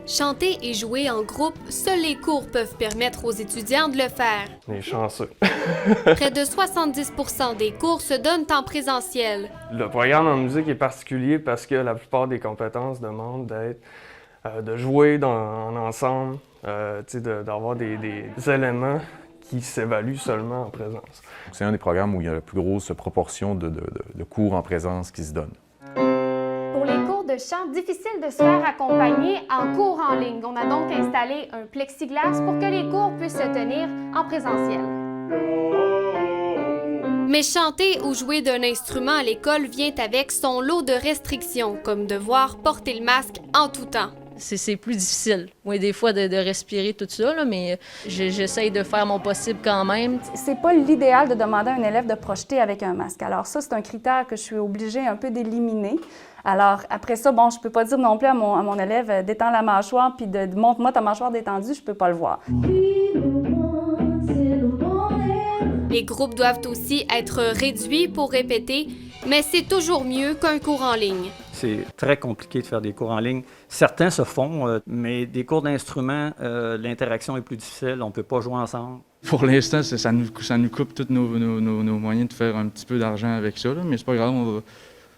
Chanter et jouer en groupe, seuls les cours peuvent permettre aux étudiants de le faire. Les chanceux. Près de 70% des cours se donnent en présentiel. Le programme en musique est particulier parce que la plupart des compétences demandent de jouer en ensemble, d'avoir des éléments qui s'évaluent seulement en présence. C'est un des programmes où il y a la plus grosse proportion de cours en présence qui se donnent. Pour les cours de chant, difficile de se faire accompagner en cours en ligne. On a donc installé un plexiglas pour que les cours puissent se tenir en présentiel. Mais chanter ou jouer d'un instrument à l'école vient avec son lot de restrictions, comme devoir porter le masque en tout temps. C'est plus difficile, oui, des fois, de respirer tout ça, là, mais j'essaye de faire mon possible quand même. C'est pas l'idéal de demander à un élève de projeter avec un masque. Alors ça, c'est un critère que je suis obligée un peu d'éliminer. Alors après ça, bon, je peux pas dire non plus à mon élève détends la mâchoire puis montre-moi ta mâchoire détendue, je peux pas le voir. Les groupes doivent aussi être réduits pour répéter, mais c'est toujours mieux qu'un cours en ligne. C'est très compliqué de faire des cours en ligne. Certains se font, mais des cours d'instruments, l'interaction est plus difficile, on ne peut pas jouer ensemble. Pour l'instant, ça nous coupe tous nos moyens de faire un petit peu d'argent avec ça, là, mais c'est pas grave,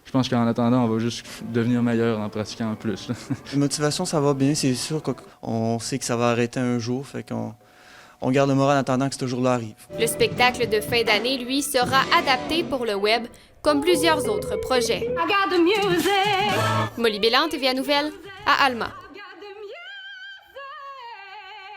je pense qu'en attendant, on va juste devenir meilleur en pratiquant plus. La motivation, ça va bien, c'est sûr qu'on sait que ça va arrêter un jour, fait qu'on garde le moral en attendant que ce jour-là arrive. Le spectacle de fin d'année, lui, sera adapté pour le web, comme plusieurs autres projets. Molly Bélan, TVA Nouvelles, à Alma.